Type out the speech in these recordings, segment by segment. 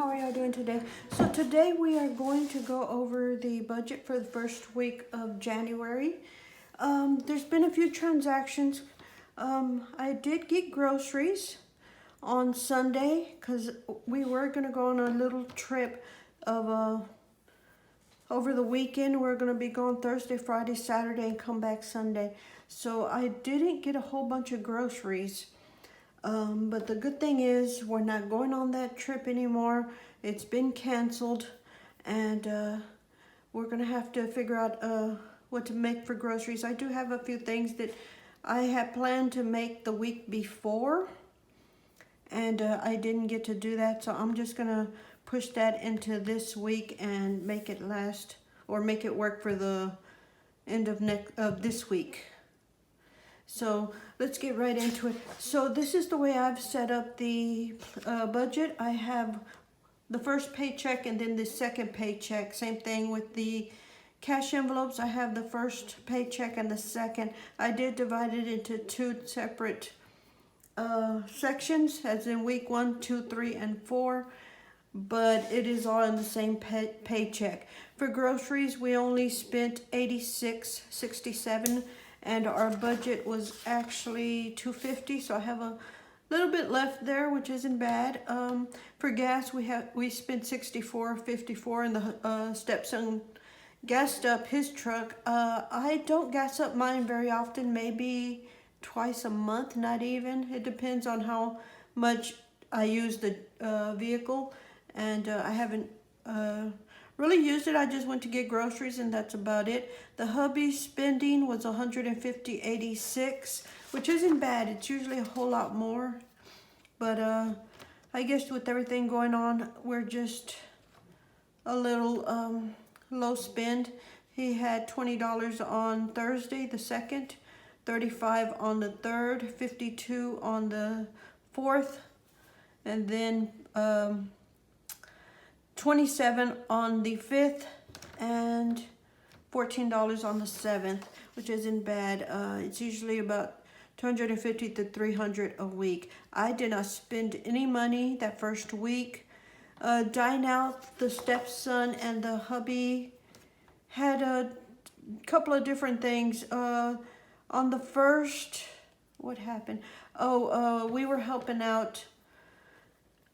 How are y'all doing today? So today we are going to go over the budget for the first week of January. There's been a few transactions. I did get groceries on Sunday because we were going to go on a little trip of over the weekend. We're going to be going Thursday, Friday, Saturday, and come back Sunday. So I didn't get a whole bunch of groceries. But the good thing is we're not going on that trip anymore. It's been canceled, and we're gonna have to figure out what to make for groceries. I do have a few things that I had planned to make the week before, and I didn't get to do that, so I'm just gonna push that into this week and make it last, or make it work for the end of this week. So let's get right into it. So this is the way I've set up the budget. I have the first paycheck and then the second paycheck. Same thing with the cash envelopes. I have the first paycheck and the second. I did divide it into two separate sections, as in week 1, 2, 3, and 4. But it is all in the same paycheck. For groceries, we only spent $86.67. And our budget was actually $250, so I have a little bit left there, which isn't bad. For gas, we spent $64.54, and the stepson gassed up his truck. I don't gas up mine very often, maybe twice a month, not even. It depends on how much I use the vehicle, and I haven't really used it. I just went to get groceries, and that's about it. The hubby spending was $150.86, which isn't bad. It's usually a whole lot more, but I guess with everything going on, we're just a little low spend. He had $20 on Thursday the 2nd, $35 on the 3rd, $52 on the 4th, and then $27 on the 5th, and $14 on the 7th, which isn't bad. It's usually about $250 to $300 a week. I did not spend any money that first week. Dine out, the stepson and the hubby had a couple of different things. On the first, what happened? We were helping out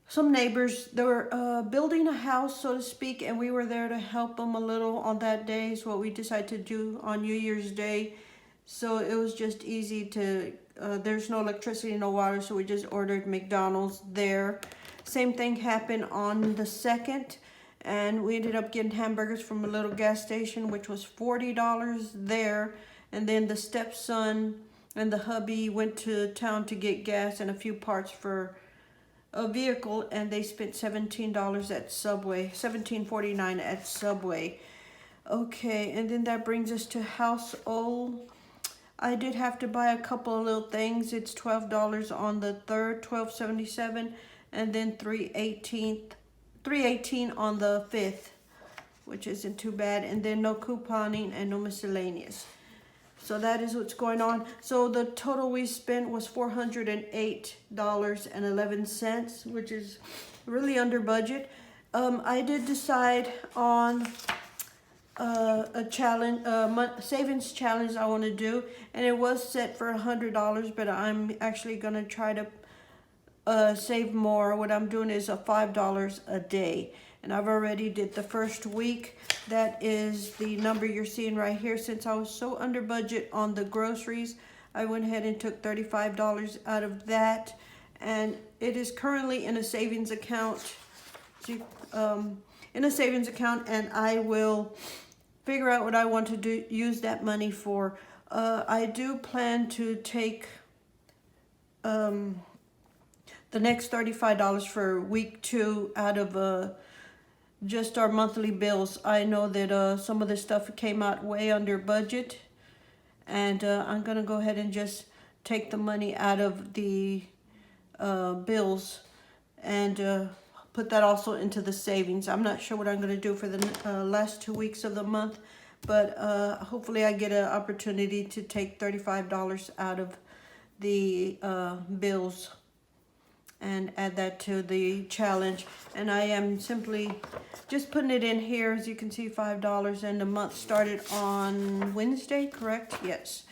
some neighbors. They were building a house, so to speak, and we were there to help them a little on that day. Is what we decided to do on New Year's Day. So it was just easy to, there's no electricity, no water, so we just ordered McDonald's there. Same thing happened on the 2nd, and we ended up getting hamburgers from a little gas station, which was $40 there. And then the stepson and the hubby went to town to get gas and a few parts for a vehicle, and they spent $17 at Subway, $17.49 at Subway. Okay, and then that brings us to household. I did have to buy a couple of little things. It's $12 on the 3rd, $12.77, and then $3.18 on the 5th, which isn't too bad. And then no couponing and no miscellaneous. So that is what's going on. So the total we spent was $408.11, which is really under budget. I did decide on a challenge, savings challenge I want to do, and it was set for $100, but I'm actually going to try to save more. What I'm doing is a $5 a day, and I've already did the first week. That is the number you're seeing right here. Since I was so under budget on the groceries, I went ahead and took $35 out of that, and it is currently in a savings account. And I will figure out what I want to do, use that money for. I do plan to take the next $35 for week 2 out of just our monthly bills. I know that some of this stuff came out way under budget, and I'm gonna go ahead and just take the money out of the bills and put that also into the savings. I'm not sure what I'm gonna do for the last 2 weeks of the month, but hopefully I get an opportunity to take $35 out of the bills and add that to the challenge. And I am simply just putting it in here. As you can see, $5, and the month started on Wednesday, correct? Yes.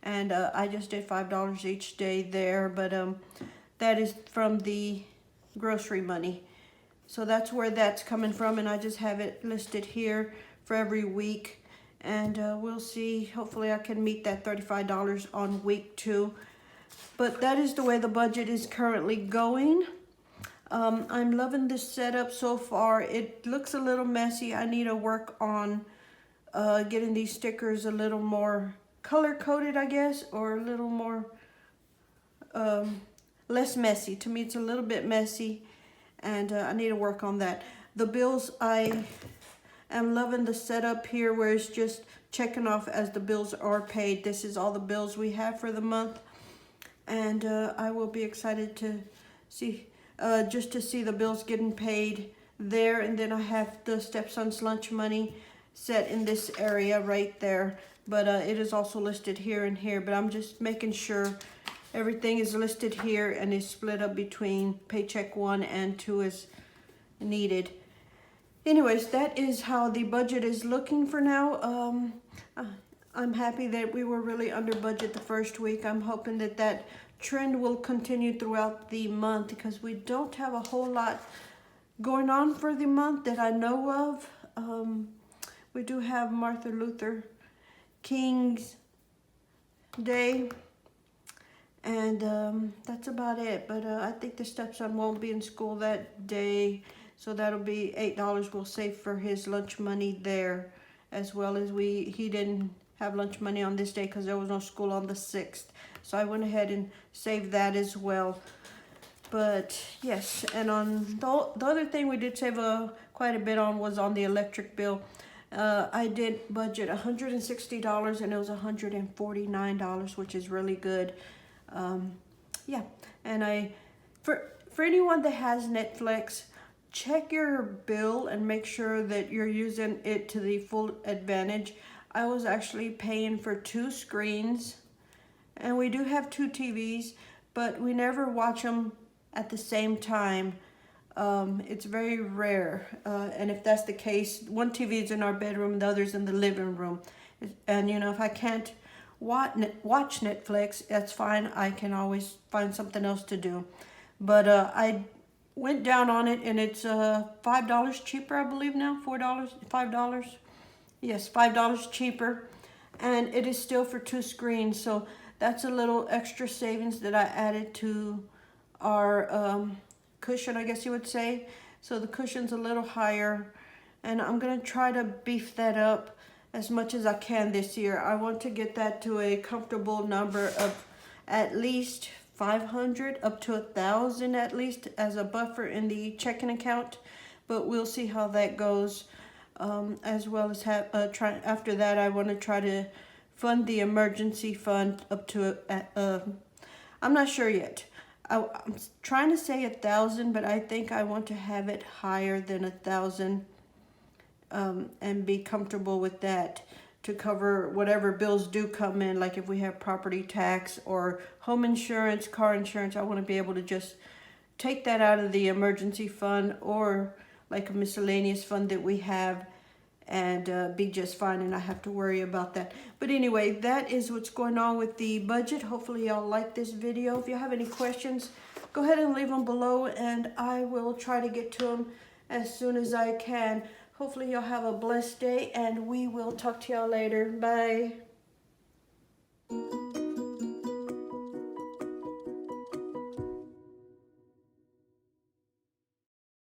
And I just did $5 each day there, but that is from the grocery money. So that's where that's coming from, and I just have it listed here for every week. And we'll see. Hopefully I can meet that $35 on week 2. But that is the way the budget is currently going. I'm loving this setup so far. It looks a little messy. I need to work on getting these stickers a little more color coded, I guess, or a little more less messy. To me, it's a little bit messy, and I need to work on that. The bills, I am loving the setup here where it's just checking off as the bills are paid. This is all the bills we have for the month. And I will be excited to see, just to see the bills getting paid there. And then I have the stepson's lunch money set in this area right there. But it is also listed here and here. But I'm just making sure everything is listed here and is split up between paycheck 1 and 2 as needed. Anyways, that is how the budget is looking for now. I'm happy that we were really under budget the first week. I'm hoping that that trend will continue throughout the month, because we don't have a whole lot going on for the month that I know of. We do have Martin Luther King's Day, and that's about it. But I think the stepson won't be in school that day, so that'll be $8 we'll save for his lunch money there, as well as he didn't have lunch money on this day because there was no school on the 6th. So I went ahead and saved that as well. But yes, and on the other thing we did save quite a bit on was on the electric bill. I did budget $160 and it was $149, which is really good. Yeah, and for anyone that has Netflix, check your bill and make sure that you're using it to the full advantage. I was actually paying for 2 screens, and we do have 2 TVs, but we never watch them at the same time. It's very rare, and if that's the case, one TV is in our bedroom, the other's in the living room. And you know, if I can't watch Netflix, that's fine. I can always find something else to do. But I went down on it, and it's $5 cheaper, I believe now. $5. Yes, $5 cheaper, and it is still for 2 screens. So that's a little extra savings that I added to our cushion, I guess you would say. So the cushion's a little higher, and I'm gonna try to beef that up as much as I can this year. I want to get that to a comfortable number of at least 500 up to 1,000 at least as a buffer in the checking account, but we'll see how that goes. As well as after that, I want to try to fund the emergency fund up to I'm not sure yet. I'm trying to say 1,000, but I think I want to have it higher than 1,000, and be comfortable with that to cover whatever bills do come in, like if we have property tax or home insurance, car insurance. I want to be able to just take that out of the emergency fund or like a miscellaneous fund that we have, and be just fine and not have to worry about that. But anyway, that is what's going on with the budget. Hopefully y'all like this video. If you have any questions, go ahead and leave them below, and I will try to get to them as soon as I can. Hopefully y'all have a blessed day, and we will talk to y'all later. Bye.